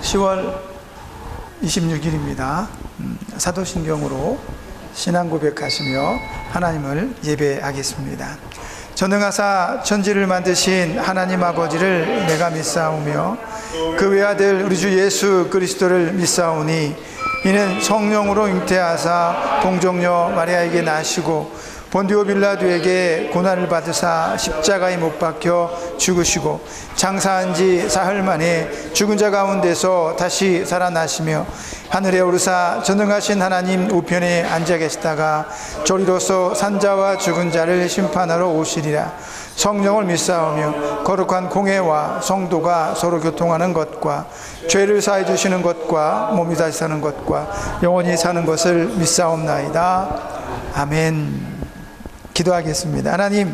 10월 26일입니다. 사도신경으로 신앙 고백하시며 하나님을 예배하겠습니다. 전능하사 천지를 만드신 하나님 아버지를 내가 믿사오며 그 외아들 우리 주 예수 그리스도를 믿사오니 이는 성령으로 잉태하사 동정녀 마리아에게 나시고 본디오 빌라도에게 고난을 받으사 십자가에 못 박혀 죽으시고 장사한 지 사흘 만에 죽은 자 가운데서 다시 살아나시며 하늘에 오르사 전능하신 하나님 우편에 앉아 계시다가 저리로서 산자와 죽은 자를 심판하러 오시리라. 성령을 믿사오며 거룩한 공회와 성도가 서로 교통하는 것과 죄를 사해 주시는 것과 몸이 다시 사는 것과 영원히 사는 것을 믿사옵나이다. 아멘. 기도하겠습니다. 하나님,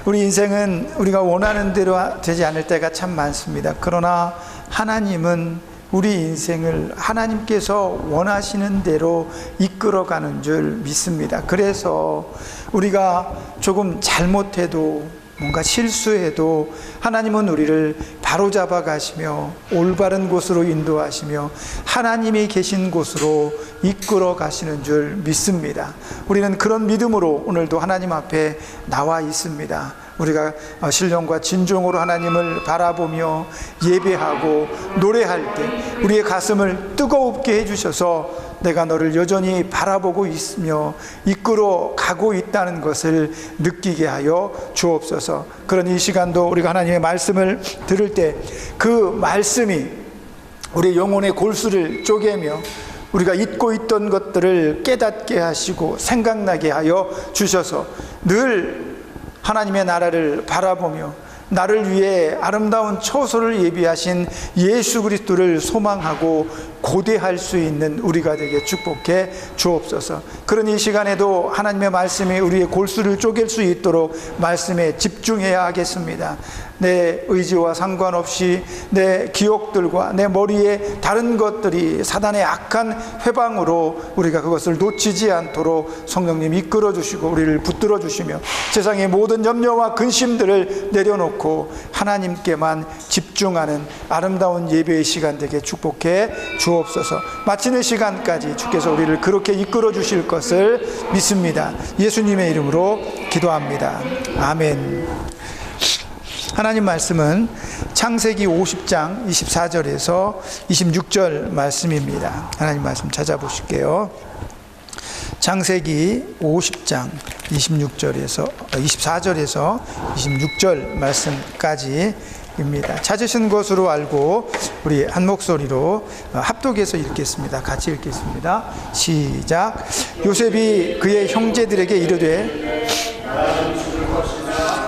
우리 인생은 우리가 원하는 대로 되지 않을 때가 참 많습니다. 그러나 하나님은 우리 인생을 하나님께서 원하시는 대로 이끌어가는 줄 믿습니다. 그래서 우리가 조금 잘못해도 뭔가 실수해도 하나님은 우리를 바로잡아 가시며 올바른 곳으로 인도하시며 하나님이 계신 곳으로 이끌어 가시는 줄 믿습니다. 우리는 그런 믿음으로 오늘도 하나님 앞에 나와 있습니다. 우리가 신령과 진정으로 하나님을 바라보며 예배하고 노래할 때 우리의 가슴을 뜨겁게 해주셔서 내가 너를 여전히 바라보고 있으며 이끌어 가고 있다는 것을 느끼게 하여 주옵소서. 그런 이 시간도 우리가 하나님의 말씀을 들을 때 그 말씀이 우리 영혼의 골수를 쪼개며 우리가 잊고 있던 것들을 깨닫게 하시고 생각나게 하여 주셔서 늘 하나님의 나라를 바라보며 나를 위해 아름다운 처소를 예비하신 예수 그리스도를 소망하고 고대할 수 있는 우리가 되게 축복해 주옵소서. 그런 이 시간에도 하나님의 말씀이 우리의 골수를 쪼갤 수 있도록 말씀에 집중해야 하겠습니다. 내 의지와 상관없이 내 기억들과 내 머리에 다른 것들이 사단의 악한 회방으로 우리가 그것을 놓치지 않도록 성령님 이끌어 주시고 우리를 붙들어 주시며 세상의 모든 염려와 근심들을 내려놓고 하나님께만 집중하는 아름다운 예배의 시간 되게 축복해 주옵소서. 마치는 시간까지 주께서 우리를 그렇게 이끌어 주실 것을 믿습니다. 예수님의 이름으로 기도합니다. 아멘. 하나님 말씀은 창세기 50장 24절에서 26절 말씀입니다. 하나님 말씀 찾아보실게요. 창세기 50장 24절에서 26절 말씀까지입니다. 찾으신 것으로 알고 우리 한 목소리로 합독해서 읽겠습니다. 같이 읽겠습니다. 시작. 요셉이 그의 형제들에게 이르되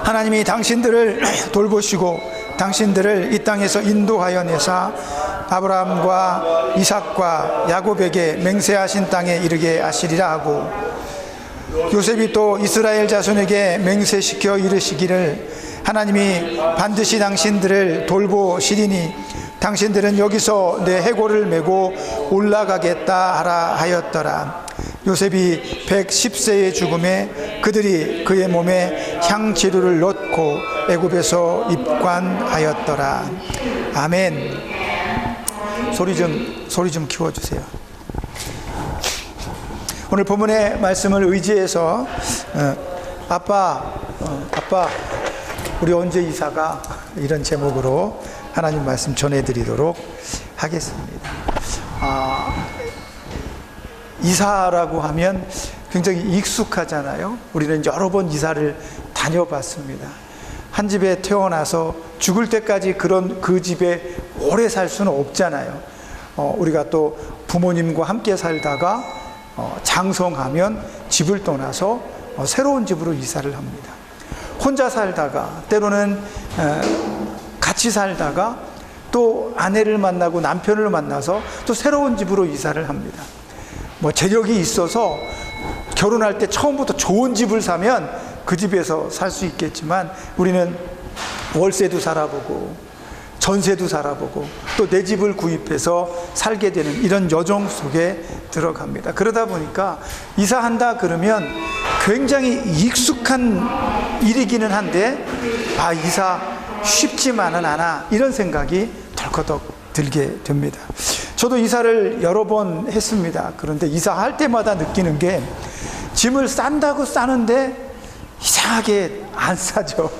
하나님이 당신들을 돌보시고 당신들을 이 땅에서 인도하여 내사 아브라함과 이삭과 야곱에게 맹세하신 땅에 이르게 하시리라 하고 요셉이 또 이스라엘 자손에게 맹세시켜 이르시기를 하나님이 반드시 당신들을 돌보시리니 당신들은 여기서 내 해골을 메고 올라가겠다 하라 하였더라. 요셉이 110세의 죽음에 그들이 그의 몸에 향재료를 넣고 애굽에서 입관하였더라. 아멘. 소리 좀 키워주세요. 오늘 본문의 말씀을 의지해서 아빠 우리 언제 이사가 이런 제목으로 하나님 말씀 전해드리도록 하겠습니다. 이사라고 하면 굉장히 익숙하잖아요. 우리는 여러 번 이사를 다녀봤습니다. 한 집에 태어나서 죽을 때까지 그 집에 오래 살 수는 없잖아요. 우리가 또 부모님과 함께 살다가 장성하면 집을 떠나서 새로운 집으로 이사를 합니다. 혼자 살다가 때로는 같이 살다가 또 아내를 만나고 남편을 만나서 또 새로운 집으로 이사를 합니다. 재력이 있어서 결혼할 때 처음부터 좋은 집을 사면 그 집에서 살 수 있겠지만 우리는 월세도 살아보고 전세도 살아보고 또 내 집을 구입해서 살게 되는 이런 여정 속에 들어갑니다. 그러다 보니까 이사한다 그러면 굉장히 익숙한 일이기는 한데 이사 쉽지만은 않아 이런 생각이 덜커덕 들게 됩니다. 저도 이사를 여러 번 했습니다. 그런데 이사할 때마다 느끼는 게 짐을 싼다고 싸는데 이상하게 안 싸죠.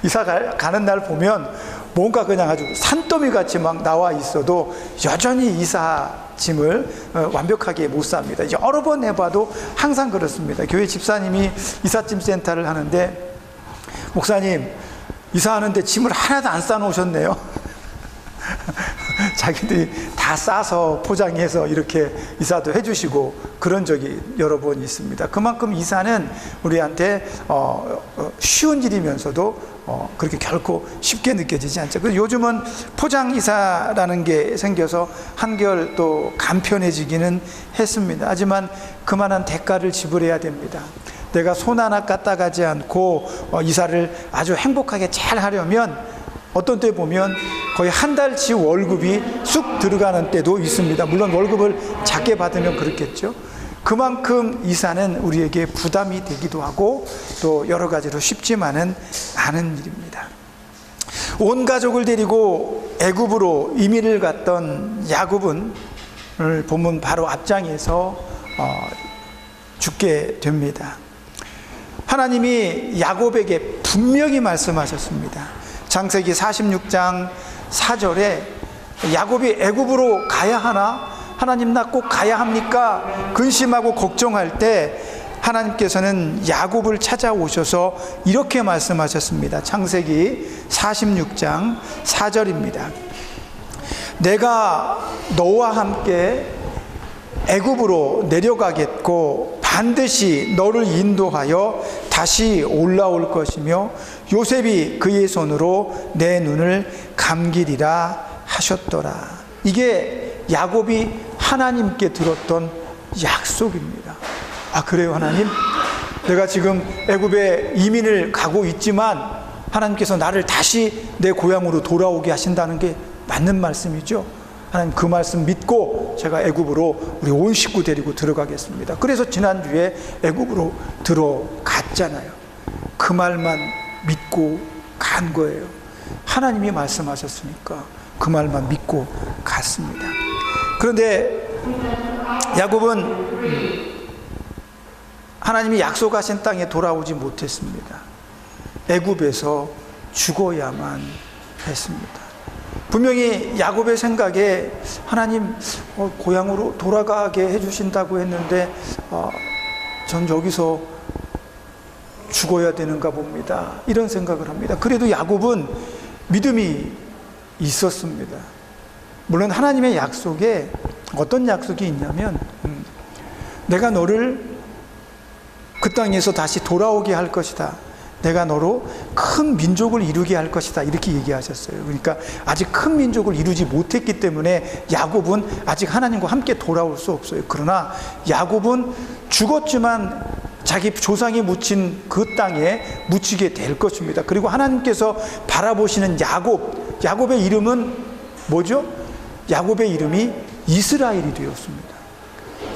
이사 가는 날 보면 뭔가 그냥 아주 산더미 같이 막 나와 있어도 여전히 이사 짐을 완벽하게 못 삽니다. 여러 번 해봐도 항상 그렇습니다. 교회 집사님이 이삿짐 센터를 하는데, 목사님 이사하는데 짐을 하나도 안 싸놓으셨네요. 자기들이 다 싸서 포장해서 이렇게 이사도 해주시고 그런 적이 여러 번 있습니다. 그만큼 이사는 우리한테 쉬운 일이면서도 그렇게 결코 쉽게 느껴지지 않죠. 그래서 요즘은 포장 이사라는 게 생겨서 한결 또 간편해지기는 했습니다. 하지만 그만한 대가를 지불해야 됩니다. 내가 손 하나 까딱하지 않고 이사를 아주 행복하게 잘 하려면 어떤 때 보면 거의 한 달치 월급이 쑥 들어가는 때도 있습니다. 물론 월급을 작게 받으면 그렇겠죠. 그만큼 이사는 우리에게 부담이 되기도 하고 또 여러 가지로 쉽지만은 않은 일입니다. 온 가족을 데리고 애굽으로 이민을 갔던 야곱은 오늘 본문 바로 앞장에서 죽게 됩니다. 하나님이 야곱에게 분명히 말씀하셨습니다. 창세기 46장 4절에 야곱이 애굽으로 가야 하나? 하나님 나 꼭 가야 합니까? 근심하고 걱정할 때 하나님께서는 야곱을 찾아오셔서 이렇게 말씀하셨습니다. 창세기 46장 4절입니다. 내가 너와 함께 애굽으로 내려가겠고 반드시 너를 인도하여 다시 올라올 것이며 요셉이 그의 손으로 내 눈을 감기리라 하셨더라. 이게 야곱이 하나님께 들었던 약속입니다. 아, 그래요 하나님? 내가 지금 애굽에 이민을 가고 있지만 하나님께서 나를 다시 내 고향으로 돌아오게 하신다는 게 맞는 말씀이죠. 하나님 그 말씀 믿고 제가 애굽으로 우리 온 식구 데리고 들어가겠습니다. 그래서 지난주에 애굽으로 들어갔잖아요. 그 말만 믿고 간 거예요. 하나님이 말씀하셨으니까 그 말만 믿고 갔습니다. 그런데 야곱은 하나님이 약속하신 땅에 돌아오지 못했습니다. 애굽에서 죽어야만 했습니다. 분명히 야곱의 생각에 하나님 고향으로 돌아가게 해주신다고 했는데 전 여기서 죽어야 되는가 봅니다. 이런 생각을 합니다. 그래도 야곱은 믿음이 있었습니다. 물론 하나님의 약속에 어떤 약속이 있냐면 내가 너를 그 땅에서 다시 돌아오게 할 것이다. 내가 너로 큰 민족을 이루게 할 것이다. 이렇게 얘기하셨어요. 그러니까 아직 큰 민족을 이루지 못했기 때문에 야곱은 아직 하나님과 함께 돌아올 수 없어요. 그러나 야곱은 죽었지만 자기 조상이 묻힌 그 땅에 묻히게 될 것입니다. 그리고 하나님께서 바라보시는 야곱의 이름은 뭐죠? 야곱의 이름이 이스라엘이 되었습니다.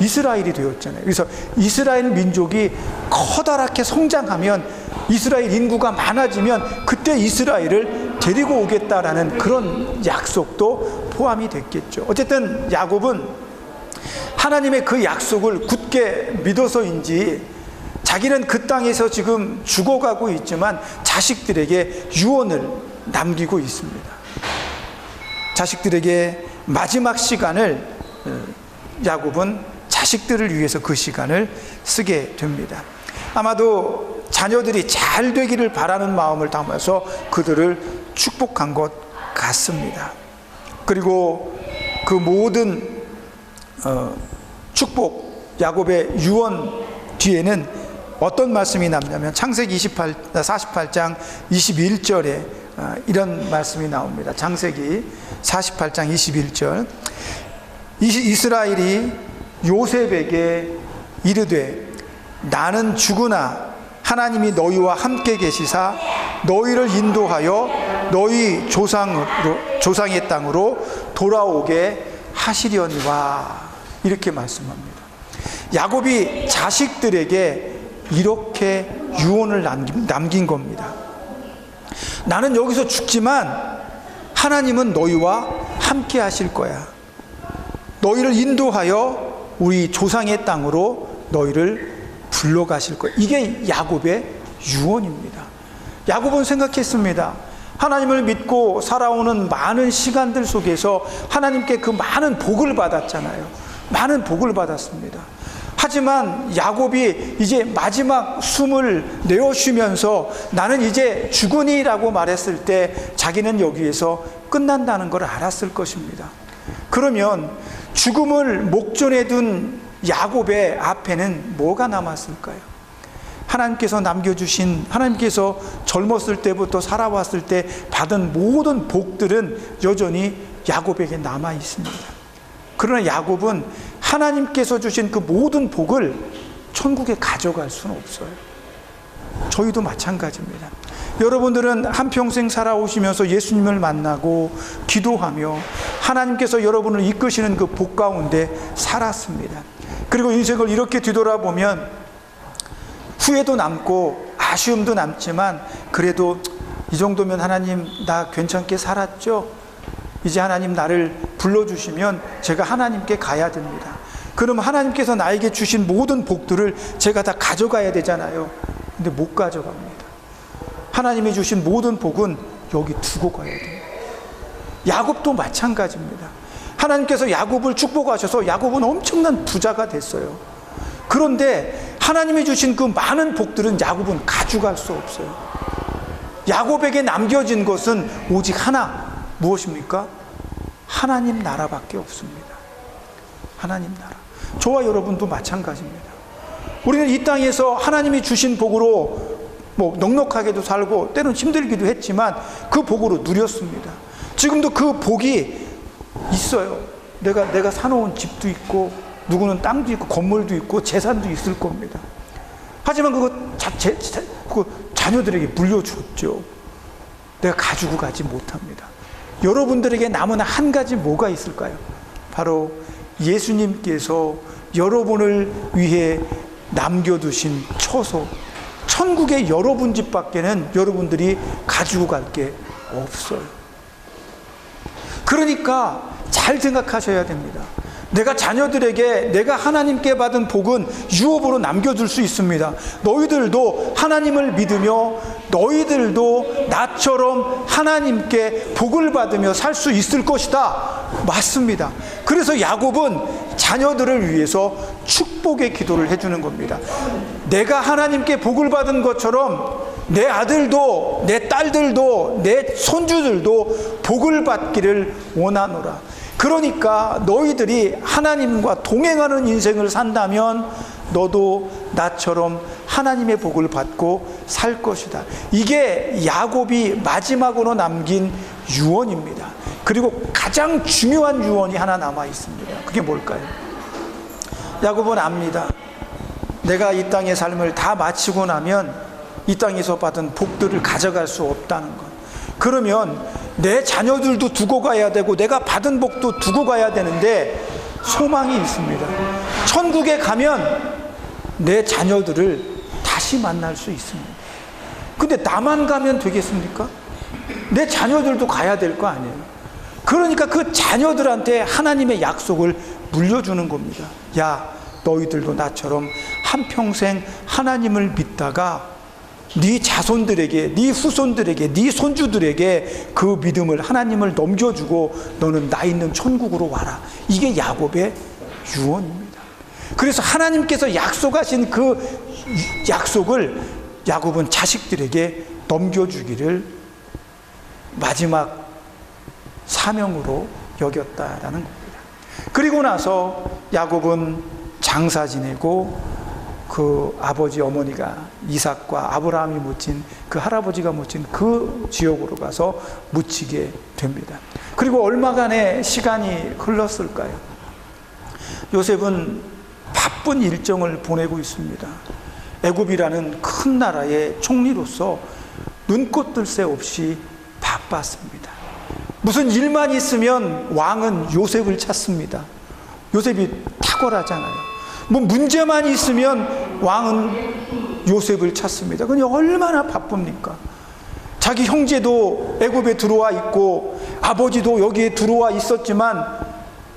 이스라엘이 되었잖아요. 그래서 이스라엘 민족이 커다랗게 성장하면, 이스라엘 인구가 많아지면 그때 이스라엘을 데리고 오겠다라는 그런 약속도 포함이 됐겠죠. 어쨌든 야곱은 하나님의 그 약속을 굳게 믿어서인지 자기는 그 땅에서 지금 죽어가고 있지만 자식들에게 유언을 남기고 있습니다. 자식들에게 마지막 시간을 야곱은 자식들을 위해서 그 시간을 쓰게 됩니다. 아마도 자녀들이 잘 되기를 바라는 마음을 담아서 그들을 축복한 것 같습니다. 그리고 그 모든 축복, 야곱의 유언 뒤에는 어떤 말씀이 남냐면 창세기 48장 21절에 이런 말씀이 나옵니다. 창세기 48장 21절. 이스라엘이 요셉에게 이르되 나는 죽으나 하나님이 너희와 함께 계시사 너희를 인도하여 너희 조상의 땅으로 돌아오게 하시려니와, 이렇게 말씀합니다. 야곱이 자식들에게 이렇게 유언을 남긴 겁니다. 나는 여기서 죽지만 하나님은 너희와 함께 하실 거야. 너희를 인도하여 우리 조상의 땅으로 너희를 불러가실 거야. 이게 야곱의 유언입니다. 야곱은 생각했습니다. 하나님을 믿고 살아오는 많은 시간들 속에서 하나님께 그 많은 복을 받았잖아요. 많은 복을 받았습니다. 하지만 야곱이 이제 마지막 숨을 내어쉬면서 나는 이제 죽으니라고 말했을 때 자기는 여기에서 끝난다는 걸 알았을 것입니다. 그러면 죽음을 목전에 둔 야곱의 앞에는 뭐가 남았을까요? 하나님께서 남겨주신, 하나님께서 젊었을 때부터 살아왔을 때 받은 모든 복들은 여전히 야곱에게 남아 있습니다. 그러나 야곱은 하나님께서 주신 그 모든 복을 천국에 가져갈 수는 없어요. 저희도 마찬가지입니다. 여러분들은 한평생 살아오시면서 예수님을 만나고 기도하며 하나님께서 여러분을 이끄시는 그 복 가운데 살았습니다. 그리고 인생을 이렇게 뒤돌아보면 후회도 남고 아쉬움도 남지만 그래도 이 정도면 하나님 나 괜찮게 살았죠? 이제 하나님 나를 불러주시면 제가 하나님께 가야 됩니다. 그럼 하나님께서 나에게 주신 모든 복들을 제가 다 가져가야 되잖아요. 근데 못 가져갑니다. 하나님이 주신 모든 복은 여기 두고 가야 돼요. 야곱도 마찬가지입니다. 하나님께서 야곱을 축복하셔서 야곱은 엄청난 부자가 됐어요. 그런데 하나님이 주신 그 많은 복들은 야곱은 가져갈 수 없어요. 야곱에게 남겨진 것은 오직 하나, 무엇입니까? 하나님 나라밖에 없습니다. 하나님 나라. 저와 여러분도 마찬가지입니다. 우리는 이 땅에서 하나님이 주신 복으로 넉넉하게도 살고 때로는 힘들기도 했지만 그 복으로 누렸습니다. 지금도 그 복이 있어요. 내가 사놓은 집도 있고 누구는 땅도 있고 건물도 있고 재산도 있을 겁니다. 하지만 그거 자녀들에게 물려줬죠. 내가 가지고 가지 못합니다. 여러분들에게 남은 한 가지 뭐가 있을까요? 바로 예수님께서 여러분을 위해 남겨두신 처소, 천국의 여러분 집밖에는 여러분들이 가지고 갈 게 없어요. 그러니까 잘 생각하셔야 됩니다. 내가 자녀들에게 내가 하나님께 받은 복은 유업으로 남겨줄 수 있습니다. 너희들도 하나님을 믿으며 너희들도 나처럼 하나님께 복을 받으며 살 수 있을 것이다. 맞습니다. 그래서 야곱은 자녀들을 위해서 축복의 기도를 해주는 겁니다. 내가 하나님께 복을 받은 것처럼 내 아들도 내 딸들도 내 손주들도 복을 받기를 원하노라. 그러니까 너희들이 하나님과 동행하는 인생을 산다면 너도 나처럼 하나님의 복을 받고 살 것이다. 이게 야곱이 마지막으로 남긴 유언입니다. 그리고 가장 중요한 유언이 하나 남아 있습니다. 그게 뭘까요? 야곱은 압니다. 내가 이 땅의 삶을 다 마치고 나면 이 땅에서 받은 복들을 가져갈 수 없다는 것. 그러면 내 자녀들도 두고 가야 되고 내가 받은 복도 두고 가야 되는데 소망이 있습니다. 천국에 가면 내 자녀들을 다시 만날 수 있습니다. 근데 나만 가면 되겠습니까? 내 자녀들도 가야 될 거 아니에요. 그러니까 그 자녀들한테 하나님의 약속을 물려주는 겁니다. 야, 너희들도 나처럼 한평생 하나님을 믿다가 네 자손들에게, 네 후손들에게, 네 손주들에게 그 믿음을, 하나님을 넘겨주고 너는 나 있는 천국으로 와라. 이게 야곱의 유언입니다. 그래서 하나님께서 약속하신 그 약속을 야곱은 자식들에게 넘겨주기를 마지막 사명으로 여겼다라는 겁니다. 그리고 나서 야곱은 장사 지내고 그 아버지 어머니가 이삭과 아브라함이 묻힌 그 할아버지가 묻힌 그 지역으로 가서 묻히게 됩니다. 그리고 얼마간의 시간이 흘렀을까요? 요셉은 바쁜 일정을 보내고 있습니다. 애굽이라는 큰 나라의 총리로서 눈꽃 뜰 새 없이 바빴습니다. 무슨 일만 있으면 왕은 요셉을 찾습니다. 요셉이 탁월하잖아요. 뭐 문제만 있으면 왕은 요셉을 찾습니다. 그냥 얼마나 바쁩니까? 자기 형제도 애굽에 들어와 있고 아버지도 여기에 들어와 있었지만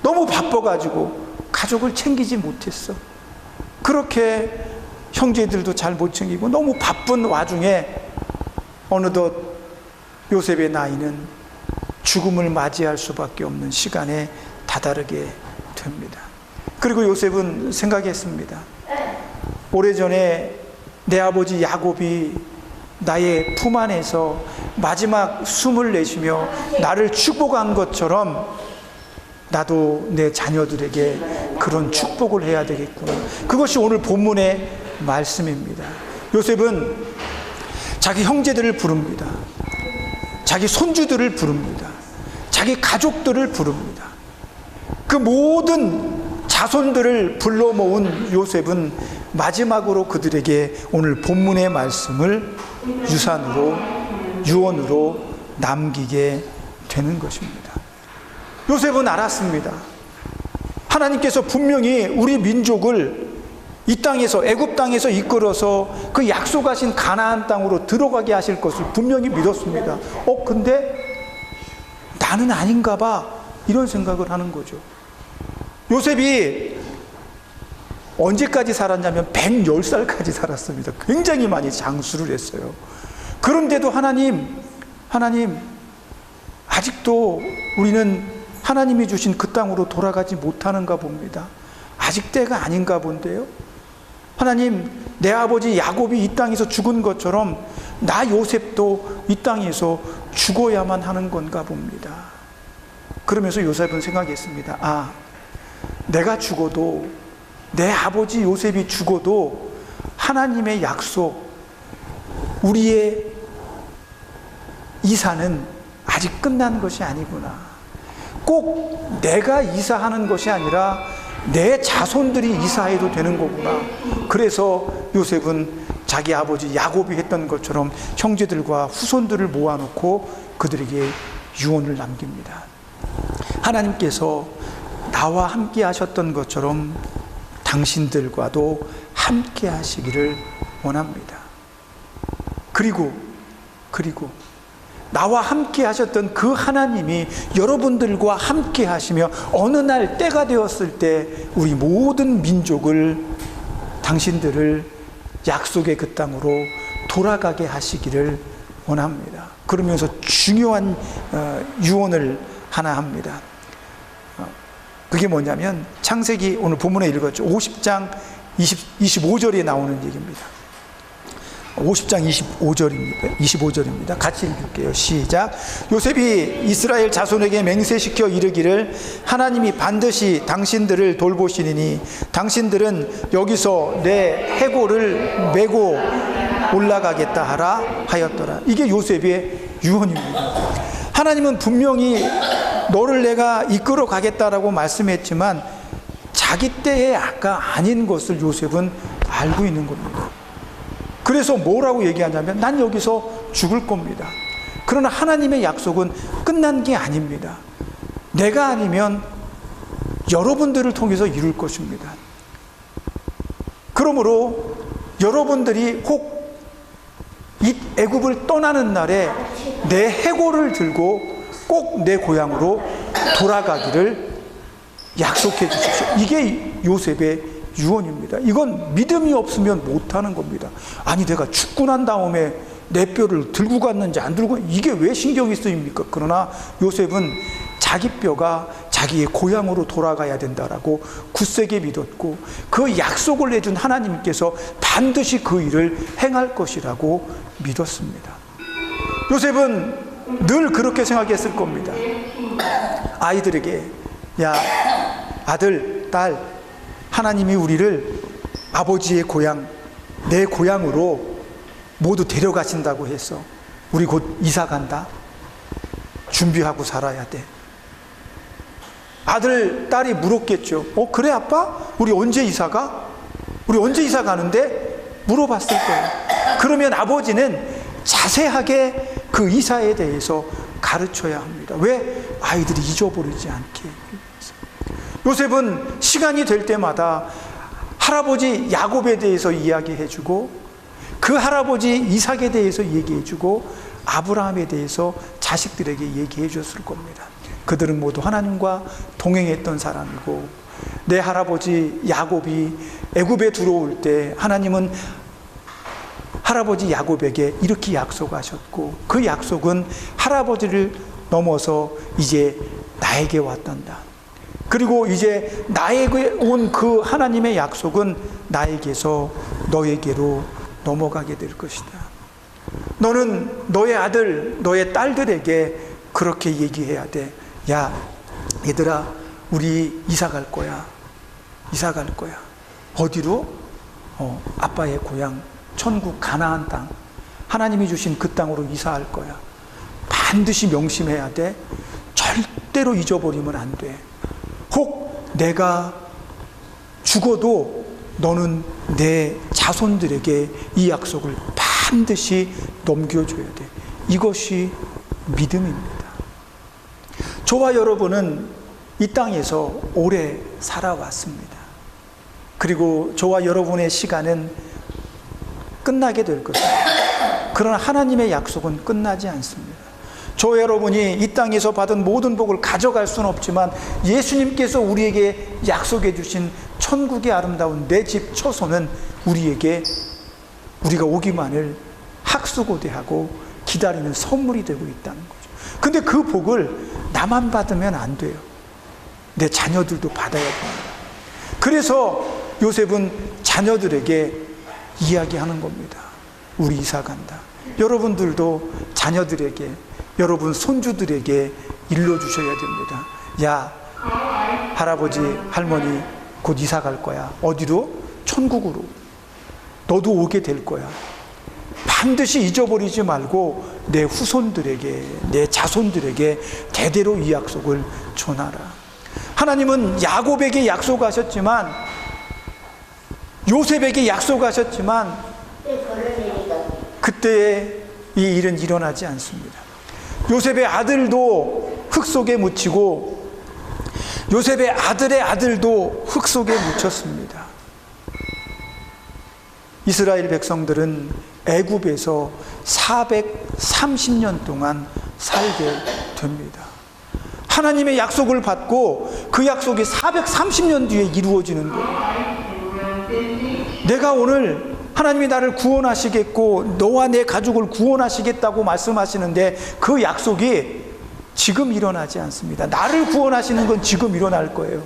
너무 바빠가지고 가족을 챙기지 못했어. 그렇게 형제들도 잘 못 챙기고 너무 바쁜 와중에 어느덧 요셉의 나이는 죽음을 맞이할 수밖에 없는 시간에 다다르게 됩니다. 그리고 요셉은 생각했습니다. 오래전에 내 아버지 야곱이 나의 품 안에서 마지막 숨을 내쉬며 나를 축복한 것처럼 나도 내 자녀들에게 그런 축복을 해야 되겠구나. 그것이 오늘 본문의 말씀입니다. 요셉은 자기 형제들을 부릅니다. 자기 손주들을 부릅니다. 자기 가족들을 부릅니다. 그 모든 자손들을 불러 모은 요셉은 마지막으로 그들에게 오늘 본문의 말씀을 유언으로 남기게 되는 것입니다. 요셉은 알았습니다. 하나님께서 분명히 우리 민족을 이 땅에서, 애굽 땅에서 이끌어서 그 약속하신 가나안 땅으로 들어가게 하실 것을 분명히 믿었습니다. 근데 나는 아닌가 봐, 이런 생각을 하는 거죠. 요셉이 언제까지 살았냐면 110살까지 살았습니다. 굉장히 많이 장수를 했어요. 그런데도 하나님, 아직도 우리는 하나님이 주신 그 땅으로 돌아가지 못하는가 봅니다. 아직 때가 아닌가 본데요. 하나님, 내 아버지 야곱이 이 땅에서 죽은 것처럼 나 요셉도 이 땅에서 죽어야만 하는 건가 봅니다. 그러면서 요셉은 생각했습니다. 내가 죽어도, 내 아버지 요셉이 죽어도 하나님의 약속, 우리의 이사는 아직 끝난 것이 아니구나. 꼭 내가 이사하는 것이 아니라 내 자손들이 이사해도 되는 거구나. 그래서 요셉은 자기 아버지 야곱이 했던 것처럼 형제들과 후손들을 모아놓고 그들에게 유언을 남깁니다. 하나님께서 나와 함께 하셨던 것처럼 당신들과도 함께 하시기를 원합니다. 그리고 나와 함께 하셨던 그 하나님이 여러분들과 함께 하시며 어느 날 때가 되었을 때 우리 모든 민족을, 당신들을 약속의 그 땅으로 돌아가게 하시기를 원합니다. 그러면서 중요한 유언을 하나 합니다. 그게 뭐냐면 창세기 오늘 본문에 읽었죠. 50장 25절에 나오는 얘기입니다. 50장 25절입니다. 같이 읽을게요. 시작. 요셉이 이스라엘 자손에게 맹세시켜 이르기를 하나님이 반드시 당신들을 돌보시리니 당신들은 여기서 내 해골을 메고 올라가겠다 하라 하였더라. 이게 요셉의 유언입니다. 하나님은 분명히 너를 내가 이끌어 가겠다라고 말씀했지만 자기 때에 아까 아닌 것을 요셉은 알고 있는 겁니다. 그래서 뭐라고 얘기하냐면 난 여기서 죽을 겁니다. 그러나 하나님의 약속은 끝난 게 아닙니다. 내가 아니면 여러분들을 통해서 이룰 것입니다. 그러므로 여러분들이 혹 이 애굽을 떠나는 날에 내 해골을 들고 꼭 내 고향으로 돌아가기를 약속해 주십시오. 이게 요셉의 유언입니다. 이건 믿음이 없으면 못하는 겁니다. 아니 내가 죽고 난 다음에 내 뼈를 들고 갔는지 안 들고 이게 왜 신경이 쓰입니까? 그러나 요셉은 자기 뼈가 자기의 고향으로 돌아가야 된다라고 굳세게 믿었고 그 약속을 내준 하나님께서 반드시 그 일을 행할 것이라고 믿었습니다. 요셉은 늘 그렇게 생각했을 겁니다. 아이들에게 야 아들, 딸, 하나님이 우리를 아버지의 고향, 내 고향으로 모두 데려가신다고 해서 우리 곧 이사 간다. 준비하고 살아야 돼. 아들, 딸이 물었겠죠. 그래 아빠? 우리 언제 이사 가? 우리 언제 이사 가는데? 물어봤을 거예요. 그러면 아버지는 자세하게 그 이사에 대해서 가르쳐야 합니다. 왜? 아이들이 잊어버리지 않게. 요셉은 시간이 될 때마다 할아버지 야곱에 대해서 이야기해주고 그 할아버지 이삭에 대해서 얘기해주고 아브라함에 대해서 자식들에게 얘기해 줬을 겁니다. 그들은 모두 하나님과 동행했던 사람이고, 내 할아버지 야곱이 애굽에 들어올 때 하나님은 할아버지 야곱에게 이렇게 약속하셨고, 그 약속은 할아버지를 넘어서 이제 나에게 왔단다. 그리고 이제 나에게 온 그 하나님의 약속은 나에게서 너에게로 넘어가게 될 것이다. 너는 너의 아들, 너의 딸들에게 그렇게 얘기해야 돼. 야, 얘들아, 우리 이사 갈 거야. 이사 갈 거야. 어디로? 아빠의 고향, 천국 가나안 땅, 하나님이 주신 그 땅으로 이사할 거야. 반드시 명심해야 돼. 절대로 잊어버리면 안 돼. 혹 내가 죽어도 너는 내 자손들에게 이 약속을 반드시 넘겨줘야 돼. 이것이 믿음입니다. 저와 여러분은 이 땅에서 오래 살아왔습니다. 그리고 저와 여러분의 시간은 끝나게 될 것입니다. 그러나 하나님의 약속은 끝나지 않습니다. 저 여러분이 이 땅에서 받은 모든 복을 가져갈 수는 없지만, 예수님께서 우리에게 약속해 주신 천국의 아름다운 내 집 처소는 우리에게, 우리가 오기만을 학수고대하고 기다리는 선물이 되고 있다는 거죠. 근데 그 복을 나만 받으면 안 돼요. 내 자녀들도 받아야 됩니다. 그래서 요셉은 자녀들에게 이야기하는 겁니다. 우리 이사 간다. 여러분들도 자녀들에게, 여러분 손주들에게 일러주셔야 됩니다. 야, 할아버지, 할머니 곧 이사 갈 거야. 어디로? 천국으로. 너도 오게 될 거야. 반드시 잊어버리지 말고 내 후손들에게, 내 자손들에게 대대로 이 약속을 전하라. 하나님은 야곱에게 약속하셨지만, 요셉에게 약속하셨지만, 그때의 이 일은 일어나지 않습니다. 요셉의 아들도 흙 속에 묻히고, 요셉의 아들의 아들도 흙 속에 묻혔습니다. 이스라엘 백성들은 애굽에서 430년 동안 살게 됩니다. 하나님의 약속을 받고 그 약속이 430년 뒤에 이루어지는 거예요. 내가 오늘 하나님이 나를 구원하시겠고 너와 내 가족을 구원하시겠다고 말씀하시는데, 그 약속이 지금 일어나지 않습니다. 나를 구원하시는 건 지금 일어날 거예요.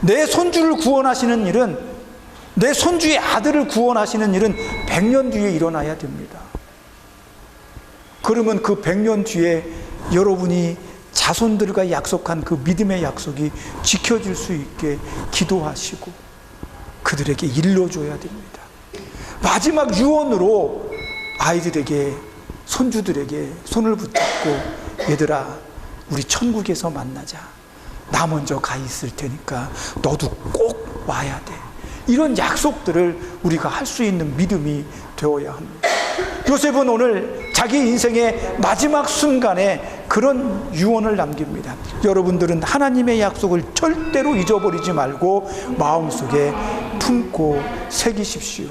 내 손주를 구원하시는 일은, 내 손주의 아들을 구원하시는 일은 100년 뒤에 일어나야 됩니다. 그러면 그 100년 뒤에 여러분이 자손들과 약속한 그 믿음의 약속이 지켜질 수 있게 기도하시고 그들에게 일러줘야 됩니다. 마지막 유언으로 아이들에게, 손주들에게 손을 붙잡고, 얘들아, 우리 천국에서 만나자. 나 먼저 가 있을 테니까 너도 꼭 와야 돼. 이런 약속들을 우리가 할 수 있는 믿음이 되어야 합니다. 요셉은 오늘 자기 인생의 마지막 순간에 그런 유언을 남깁니다. 여러분들은 하나님의 약속을 절대로 잊어버리지 말고 마음속에 품고 새기십시오.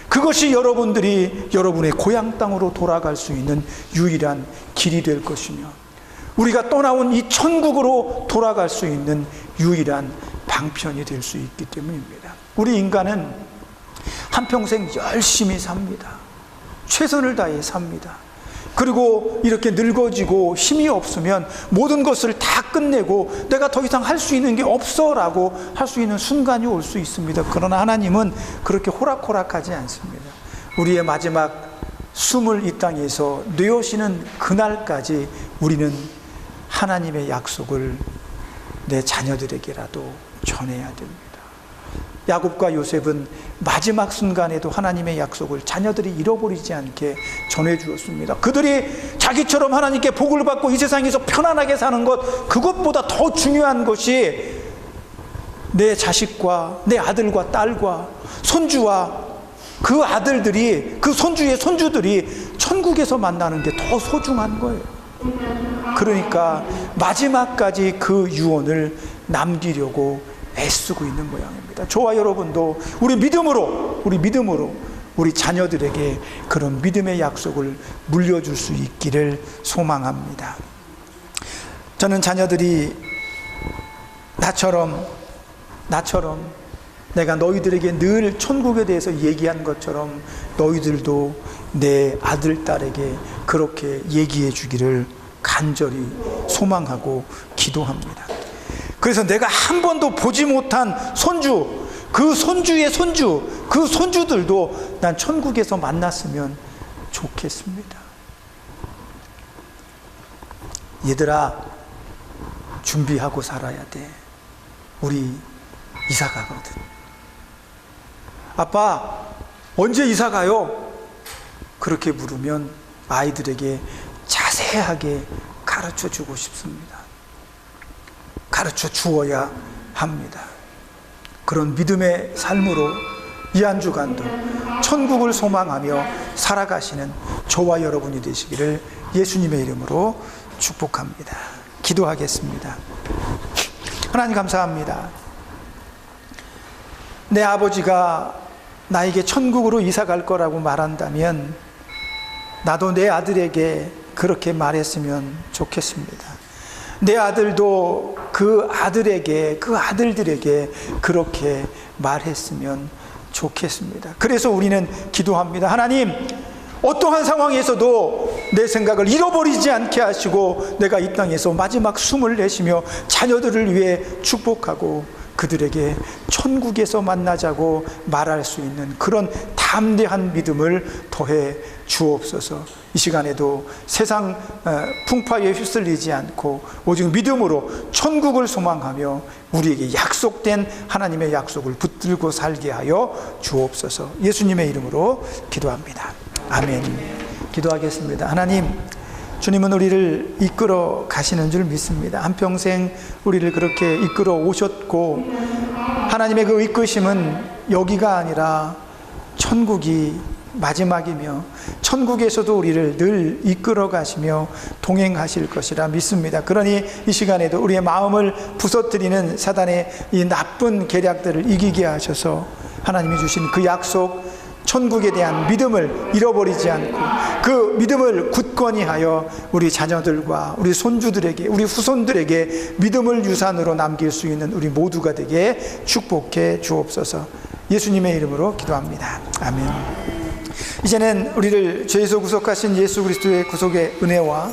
그것이 여러분들이 여러분의 고향 땅으로 돌아갈 수 있는 유일한 길이 될 것이며, 우리가 떠나온 이 천국으로 돌아갈 수 있는 유일한 방편이 될 수 있기 때문입니다. 우리 인간은 한평생 열심히 삽니다. 최선을 다해 삽니다. 그리고 이렇게 늙어지고 힘이 없으면 모든 것을 다 끝내고 내가 더 이상 할 수 있는 게 없어 라고 할 수 있는 순간이 올 수 있습니다. 그러나 하나님은 그렇게 호락호락하지 않습니다. 우리의 마지막 숨을 이 땅에서 뉘어시는 그날까지 우리는 하나님의 약속을 내 자녀들에게라도 전해야 됩니다. 야곱과 요셉은 마지막 순간에도 하나님의 약속을 자녀들이 잃어버리지 않게 전해주었습니다. 그들이 자기처럼 하나님께 복을 받고 이 세상에서 편안하게 사는 것, 그것보다 더 중요한 것이 내 자식과 내 아들과 딸과 손주와 그 아들들이, 그 손주의 손주들이 천국에서 만나는 게 더 소중한 거예요. 그러니까 마지막까지 그 유언을 남기려고 애쓰고 있는 모양입니다. 저와 여러분도 우리 믿음으로 우리 자녀들에게 그런 믿음의 약속을 물려줄 수 있기를 소망합니다. 저는 자녀들이 나처럼 내가 너희들에게 늘 천국에 대해서 얘기한 것처럼 너희들도 내 아들, 딸에게 그렇게 얘기해 주기를 간절히 소망하고 기도합니다. 그래서 내가 한 번도 보지 못한 손주, 그 손주의 손주, 그 손주들도 난 천국에서 만났으면 좋겠습니다. 얘들아, 준비하고 살아야 돼. 우리 이사 가거든. 아빠, 언제 이사 가요? 그렇게 물으면 아이들에게 자세하게 가르쳐 주고 싶습니다. 가르쳐 주어야 합니다. 그런 믿음의 삶으로 이 한 주간도 천국을 소망하며 살아가시는 저와 여러분이 되시기를 예수님의 이름으로 축복합니다. 기도하겠습니다. 하나님 감사합니다. 내 아버지가 나에게 천국으로 이사 갈 거라고 말한다면 나도 내 아들에게 그렇게 말했으면 좋겠습니다. 내 아들도 그 아들에게, 그 아들들에게 그렇게 말했으면 좋겠습니다. 그래서 우리는 기도합니다. 하나님, 어떠한 상황에서도 내 생각을 잃어버리지 않게 하시고 내가 이 땅에서 마지막 숨을 내쉬며 자녀들을 위해 축복하고 그들에게 천국에서 만나자고 말할 수 있는 그런 담대한 믿음을 더해 주옵소서. 이 시간에도 세상 풍파에 휩쓸리지 않고 오직 믿음으로 천국을 소망하며 우리에게 약속된 하나님의 약속을 붙들고 살게 하여 주옵소서. 예수님의 이름으로 기도합니다. 아멘. 기도하겠습니다. 하나님, 주님은 우리를 이끌어 가시는 줄 믿습니다. 한평생 우리를 그렇게 이끌어 오셨고 하나님의 그 이끄심은 여기가 아니라 천국이 마지막이며 천국에서도 우리를 늘 이끌어 가시며 동행하실 것이라 믿습니다. 그러니 이 시간에도 우리의 마음을 부서뜨리는 사단의 이 나쁜 계략들을 이기게 하셔서 하나님이 주신 그 약속, 천국에 대한 믿음을 잃어버리지 않고 그 믿음을 굳건히 하여 우리 자녀들과 우리 손주들에게, 우리 후손들에게 믿음을 유산으로 남길 수 있는 우리 모두가 되게 축복해 주옵소서. 예수님의 이름으로 기도합니다. 아멘. 이제는 우리를 죄에서 구속하신 예수 그리스도의 구속의 은혜와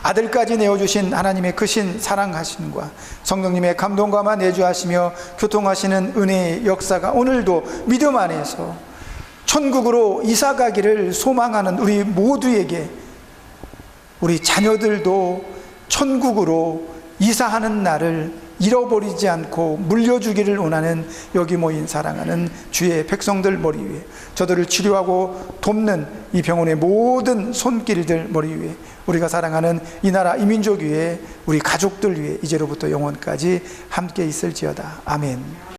아들까지 내어주신 하나님의 크신 사랑하심과 성령님의 감동감화 내주하시며 교통하시는 은혜의 역사가 오늘도 믿음 안에서 천국으로 이사가기를 소망하는 우리 모두에게, 우리 자녀들도 천국으로 이사하는 날을 잃어버리지 않고 물려주기를 원하는 여기 모인 사랑하는 주의 백성들 머리 위에, 저들을 치료하고 돕는 이 병원의 모든 손길들 머리 위에, 우리가 사랑하는 이 나라 이 민족 위에, 우리 가족들 위에 이제로부터 영원까지 함께 있을지어다. 아멘.